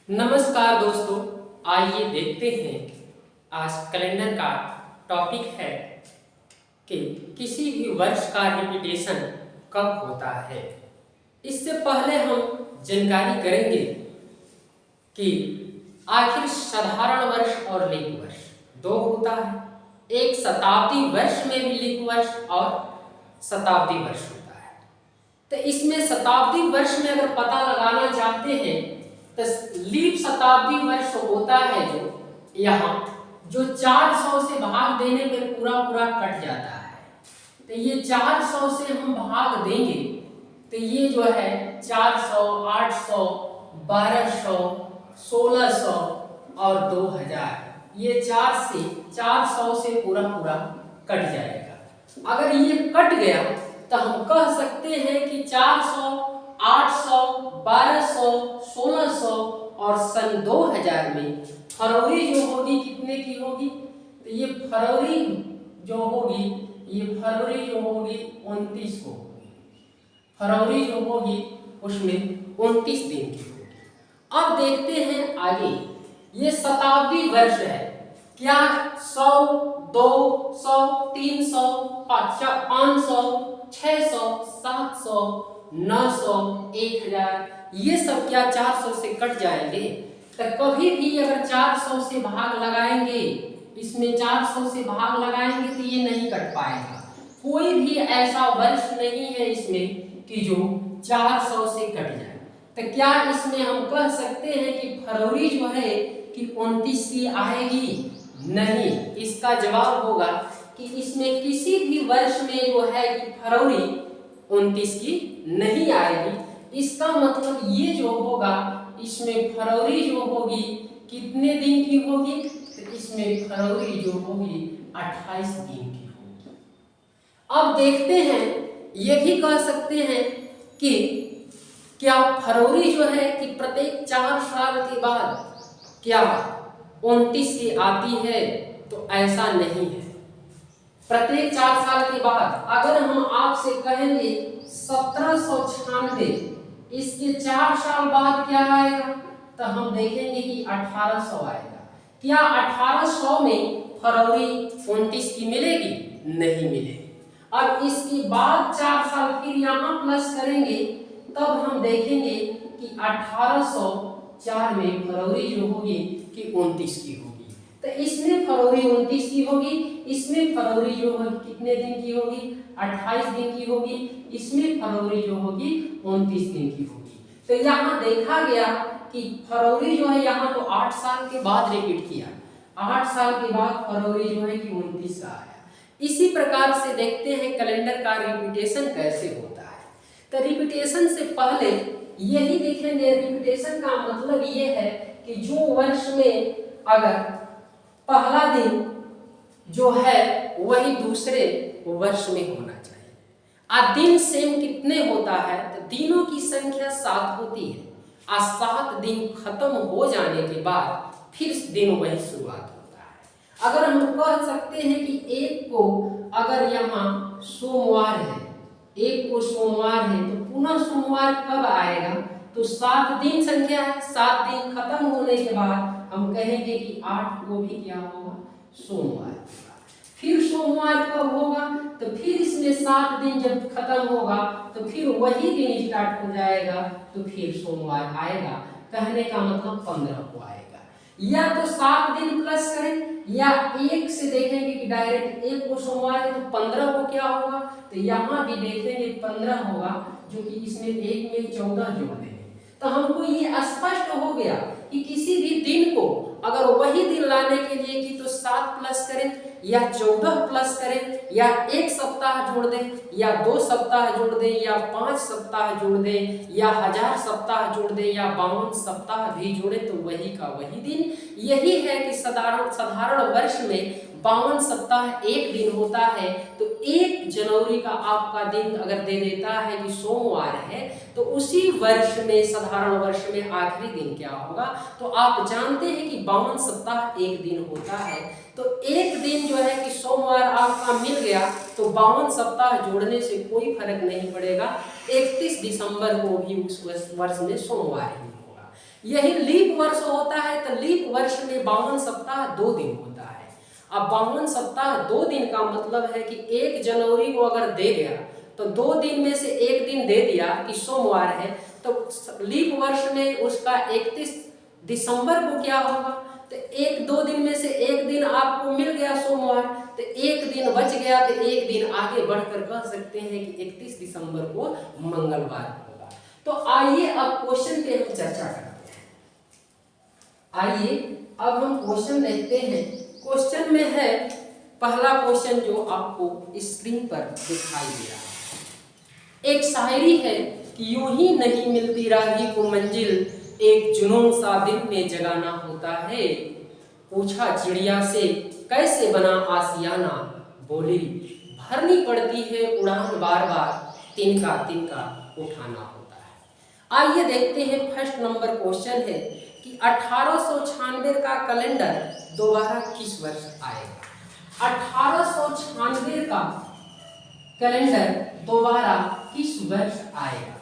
नमस्कार दोस्तों, आइए देखते हैं आज कैलेंडर का टॉपिक है कि किसी भी वर्ष का रिपीटेशन कब होता है। इससे पहले हम जानकारी करेंगे कि आखिर साधारण वर्ष और लीप वर्ष दो होता है। एक शताब्दी वर्ष में भी लीप वर्ष और शताब्दी वर्ष होता है। तो इसमें शताब्दी वर्ष में अगर पता लगाना चाहते हैं तो लीप शताब्दी वर्ष होता है जो यहाँ जो 400 से भाग देने पर पूरा पूरा कट जाता है। तो ये 400 से हम भाग देंगे तो ये जो है 400, 800, 1200, 1600 और 2000, ये 400 से पूरा पूरा कट जाएगा। अगर ये कट गया तो हम कह सकते हैं कि 400, 800, 1200, 1600 और सन 2000 में फरवरी जो होगी कितने की होगी, तो ये फरवरी जो होगी 29 को होगी। फरवरी जो होगी उसमें 29 दिन की होगी। अब देखते हैं आगे, ये शताब्दी वर्ष है। क्या 100, 200, 300, 500, 600, 700, 900, 1000 ये सब क्या 400 से कट जाएंगे? तो कभी भी अगर 400 से भाग लगाएंगे, इसमें 400 से भाग लगाएंगे तो ये नहीं कट पाएगा। कोई भी ऐसा वर्ष नहीं है इसमें कि जो 400 से कट जाए। तो क्या इसमें हम कह सकते हैं कि फरवरी जो है कि 29 की आएगी? नहीं, इसका जवाब होगा कि इसमें किसी भी वर्ष में जो है कि फरवरी 29 की नहीं आएगी। इसका मतलब ये जो होगा इसमें फरवरी जो होगी कितने दिन की होगी? तो इसमें फरवरी जो होगी 28 दिन की होगी। अब देखते हैं, ये भी कह सकते हैं कि क्या फरवरी जो है कि प्रत्येक 4 साल के बाद क्या 29 की आती है? तो ऐसा नहीं है। प्रत्येक 4 साल के बाद अगर हम आपसे कहेंगे 1796, इसके 4 साल बाद क्या आएगा? तो हम देखेंगे कि 1800 आएगा। क्या 1800 में फरवरी 29 की मिलेगी? नहीं मिलेगी। अब इसके बाद 4 साल फिर यहाँ प्लस करेंगे तब हम देखेंगे कि 1804 में फरवरी जो होगी कि 29 की होगी। तो इसमें फरवरी 29 की होगी, इसमें फरवरी जो होगी कितने दिन की होगी? 28 दिन की होगी। इसमें फरवरी जो होगी 29 दिन की होगी। तो यहाँ देखा गया कि फरवरी जो है यहाँ तो 8 साल के बाद रिपीट किया, 8 साल के बाद फरवरी जो है कि 29 का आया। इसी प्रकार से देखते हैं कैलेंडर का रिपीटेशन कैसे होता है। तो रिपीटेशन से पहले यही देखेंगे, रिपीटेशन का मतलब ये है कि जो वर्ष में अगर पहला दिन जो है वही दूसरे वर्ष में होना चाहिए। दिन सेम कितने होता है? तो दिनों की संख्या 7 होती है। 7 दिन खत्म हो जाने के बाद फिर दिन वही शुरुआत होता है। अगर हम कह सकते हैं कि एक को अगर यहाँ सोमवार है, एक को सोमवार है तो पुनः सोमवार कब आएगा? तो 7 दिन संख्या है। 7 दिन खत्म होने के बाद हम कहेंगे कि 8 को भी क्या होगा? सोमवार। फिर सोमवार कब होगा? तो फिर इसमें 7 दिन जब खत्म होगा तो फिर वही दिन स्टार्ट हो जाएगा, तो फिर सोमवार आएगा। कहने का मतलब 15 को आएगा। या तो 7 दिन प्लस करें या एक से देखेंगे कि डायरेक्ट एक को सोमवार है तो 15 को क्या होगा? तो यहाँ भी देखेंगे 15 होगा, जो कि इसमें एक में 14 जोड़ देंगे। तो हमको ये स्पष्ट हो गया कि किसी भी दिन को अगर वही दिन लाने के लिए कि तो 7 प्लस करें या 14 प्लस करें या 1 सप्ताह जोड़ दें या 2 सप्ताह जोड़ दें या 5 सप्ताह जोड़ दें या 1000 सप्ताह जोड़ दें या 52 सप्ताह भी जोड़े तो वही का वही दिन। यही है कि साधारण वर्ष में 52 सप्ताह एक दिन होता है। तो 1 जनवरी का आपका दिन अगर दे देता है कि सोमवार है तो उसी वर्ष में साधारण वर्ष में आखिरी दिन क्या होगा? तो आप जानते हैं कि 52 सप्ताह एक दिन होता है। तो एक दिन जो है कि सोमवार आपका मिल गया तो 52 सप्ताह जोड़ने से कोई फर्क नहीं पड़ेगा। 31 दिसंबर को भी उस वर्ष में सोमवार ही होगा। यही लीप वर्ष होता है, तो लीप वर्ष में 52 सप्ताह 2 दिन होता है। अब 52 सप्ताह 2 दिन का मतलब है कि 1 जनवरी को अगर दे गया तो 2 दिन में से 1 दिन दे दिया कि सोमवार है, तो लीप वर्ष में उसका 31 दिसंबर को क्या होगा, तो 1-2 दिन में से 1 दिन आपको मिल गया सोमवार, तो 1 दिन बच गया, तो 1 दिन आगे बढ़कर कह सकते हैं कि 31 दिसंबर को मंगलवार होगा। तो आइए अब क्वेश्चन पे हम चर्चा करते हैं। आइए अब हम क्वेश्चन देखते हैं। क्वेश्चन में है पहला क्वेश्चन जो आपको स्क्रीन पर दिखाई दे रहा है। एक शायरी है कि यूं ही नहीं मिलती राही को मंजिल, एक जुनून सा दिल में जगाना होता है। पूछा चिड़िया से कैसे बना आसियाना, बोली भरनी पड़ती है उड़ान बार बार, तिनका तिनका उठाना होता है। आइए देखते हैं। फर्स्ट नंबर क्वेश्चन है कि 1896 का कैलेंडर दोबारा किस वर्ष आएगा। 1896 का कैलेंडर दोबारा किस वर्ष आएगा।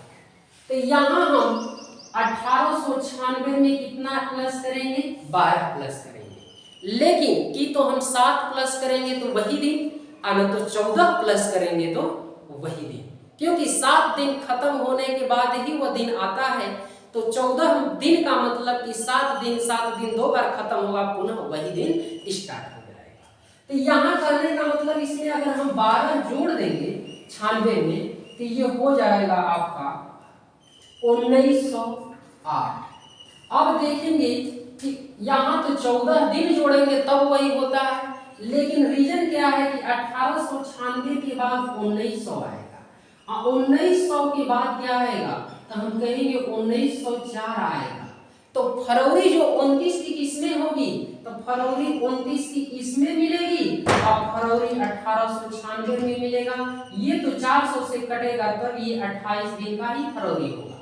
तो यहाँ हम 1896 में कितना प्लस करेंगे, 12 प्लस करेंगे। लेकिन कि तो हम 7 प्लस करेंगे तो वही दिन, और तो 14 प्लस करेंगे तो वही दिन, क्योंकि 7 दिन खत्म होने के बाद ही वह दिन आता है। तो 14 दिन का मतलब कि 7 दिन 2 बार खत्म होगा, पुनः वही दिन स्टार्ट हो जाएगा। तो यहाँ करने का मतलब इसमें अगर हम 12 जोड़ देंगे 96 में, तो ये हो जाएगा आपका 1908। अब देखेंगे कि यहाँ तो 14 दिन जोड़ेंगे तब वही होता है, लेकिन रीजन क्या है कि 1896 के बाद 1900 आएगा, और 1900 के बाद क्या आएगा, तो हम कहेंगे 1904 आएगा। तो फरवरी जो 29 की किस्में होगी, तो फरवरी 29 की किस्में मिलेगी, और फरवरी 1896 में मिलेगा। ये तो 400 से कटेगा, तब ये 28 दिन का ही फरवरी होगा।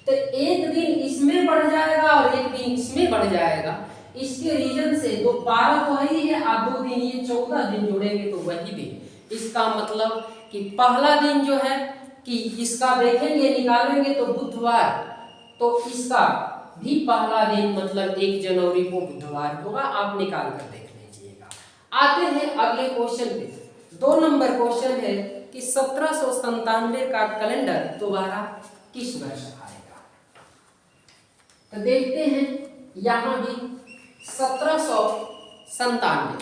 तो 1 दिन इसमें बढ़ जाएगा और 1 दिन इसमें बढ़ जाएगा। इसके रीजन से तो 12 तो ही है, और 2 दिन ये 14 दिन जोड़ेंगे तो वही दिन। इसका मतलब कि पहला दिन जो है कि इसका देखेंगे निकालेंगे तो बुधवार, तो इसका भी पहला दिन मतलब 1 जनवरी को बुधवार होगा। आप निकाल कर देख लीजिएगा। आते हैं अगले क्वेश्चन पे। 2 नंबर क्वेश्चन है कि 1797 का कैलेंडर दोबारा किस वर्ष आएगा। तो देखते हैं यहाँ भी 1797,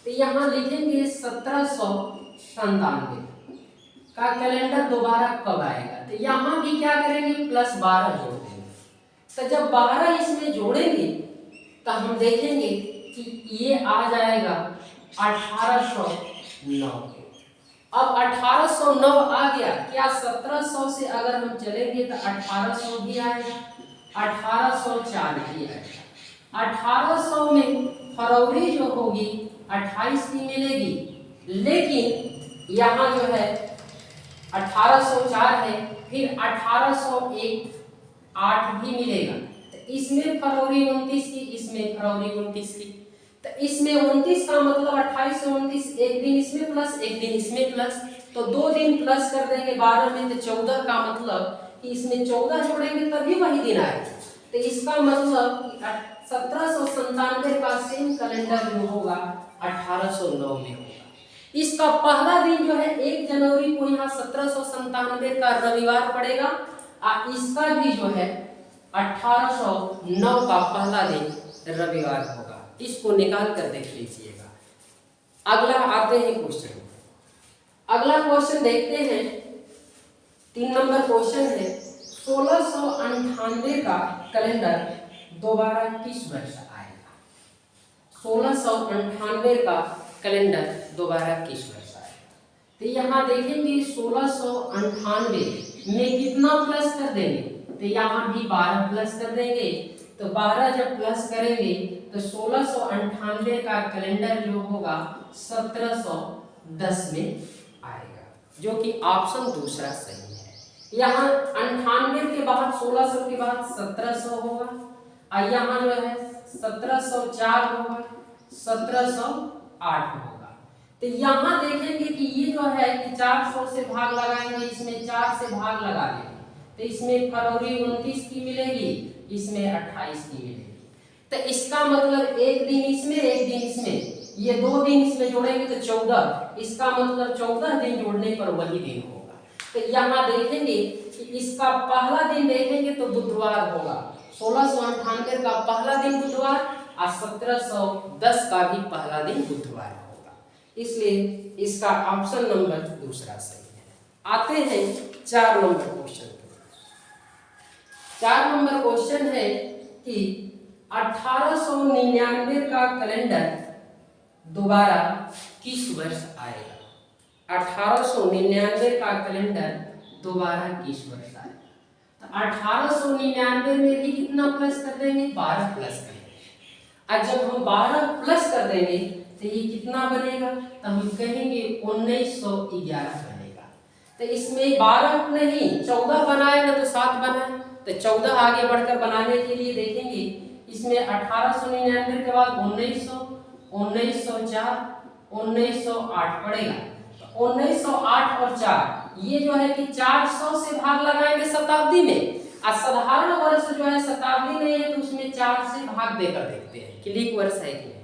तो यहाँ लिखेंगे 1797 का कैलेंडर दोबारा कब आएगा। तो यहाँ भी क्या करेंगे, +12 जोड़ देंगे। तो जब 12 इसमें जोड़ेंगे तो हम देखेंगे कि ये आ जाएगा 1809। अब 1809 आ गया, क्या 1700 से अगर हम चलेंगे तो 1800 भी आएगा, 1804 भी आएगा। 1800 में फरवरी जो होगी 28 की मिलेगी, लेकिन यहाँ जो है 1804 है, फिर 1801 8 भी मिलेगा। तो इसमें फरवरी 29 की, इसमें फरवरी 29 की। तो इसमें 29 का मतलब 28 से 29, 1 दिन इसमें प्लस 1 दिन इसमें प्लस, तो 2 दिन प्लस कर देंगे 12 में, तो 14 का मतलब कि इसमें 14 जोड़ेंगे तभी वही दिन आएगा। तो इसका मतलब 1797 का सेम कैलेंडर जो होगा 1809 में होगा। इसका पहला दिन जो है 1 जनवरी को यहाँ 1797 का रविवार पड़ेगा, और इसका भी जो है 1809 का पहला दिन रविवार होगा। इसको निकाल कर देख लीजिएगा। अगला आते हैं क्वेश्चन। अगला क्वेश्चन देखते हैं। 3 नंबर क्वेश्चन है 1698 का कैलेंडर दोबारा किस वर्ष आएगा। 1698 का कैलेंडर दोबारा किस वर्ष आएगा। तो यहाँ देखेंगे 1698 में कितना प्लस कर देंगे, तो यहाँ भी 12 प्लस कर देंगे। तो 12 जब प्लस करेंगे तो 1698 का कैलेंडर जो होगा 1710 में आएगा, जो कि ऑप्शन दूसरा सही है। यहाँ 98 के बाद 1600 के बाद 1700 होगा, और यहाँ जो है 1704 होगा, 1708 होगा। तो यहाँ देखेंगे कि ये जो है कि 400 से भाग लगाएंगे, इसमें 4 से भाग लगा लेंगे, तो इसमें फरवरी 29 की मिलेगी, इसमें 28 की मिलेगी। तो इसका मतलब एक दिन इसमें एक दिन इसमें, ये 2 दिन इसमें जोड़ेंगे तो 14, इसका मतलब 14 दिन जोड़ने पर वही दिन होगा। तो यहाँ देखेंगे कि इसका पहला दिन देखेंगे तो बुधवार होगा, 1698 का पहला दिन बुधवार और 1710 का भी पहला दिन बुधवार होगा, इसलिए इसका ऑप्शन नंबर दूसरा सही है। आते हैं 4 नंबर क्वेश्चन पर। 4 नंबर क्वेश्चन है कि 1899 का कैलेंडर दोबारा किस वर्ष आएगा। 1899 का कैलेंडर दोबारा किस वर्ष आएगा। तो 1899 में भी कितना प्लस कर देंगे, 12 प्लस करेंगे। और जब हम 12 प्लस कर देंगे तो ये कितना बनेगा, तो हम कहेंगे 1911 बनेगा। तो इसमें 12 नहीं 14 बनाए ना तो 7 बनाए, तो 14 आगे बढ़कर बनाने के लिए देखेंगे इसमें 1899 के बाद 1900, 1904, 1908 पड़ेगा। तो 1908 और 4 ये जो है कि 400 से भाग लगाएंगे शताब्दी में, और साधारण वर्ष जो है शताब्दी नहीं है तो उसमें 4 से भाग देकर देखते हैं कि लीप वर्ष है कि नहीं।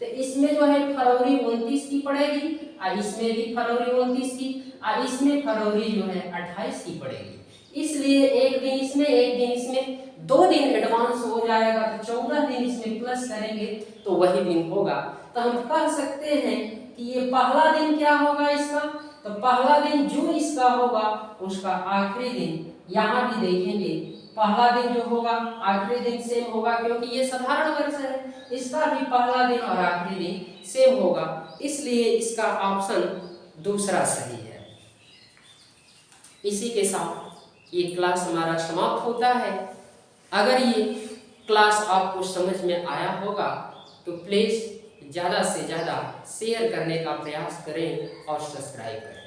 तो इसमें जो है फरवरी 29 की पड़ेगी, और इसमें भी फरवरी 29 की, और इसमें फरवरी जो है 28 की पड़ेगी। इसलिए एक दिन इसमें एक दिन इसमें 2 दिन एडवांस हो जाएगा, तो 14 दिन इसमें प्लस करेंगे तो वही दिन होगा। तो हम कह सकते हैं कि ये पहला दिन क्या होगा इसका, तो पहला दिन जो इसका होगा उसका आखिरी दिन, यहाँ भी देखेंगे पहला दिन जो होगा आखिरी दिन सेम होगा, क्योंकि ये साधारण वर्ष है, इसका भी पहला दिन और आखिरी दिन सेम होगा, इसलिए इसका ऑप्शन दूसरा सही है। इसी के साथ ये क्लास हमारा समाप्त होता है। अगर ये क्लास आपको समझ में आया होगा तो प्लीज़ ज़्यादा से ज़्यादा शेयर करने का प्रयास करें और सब्सक्राइब करें।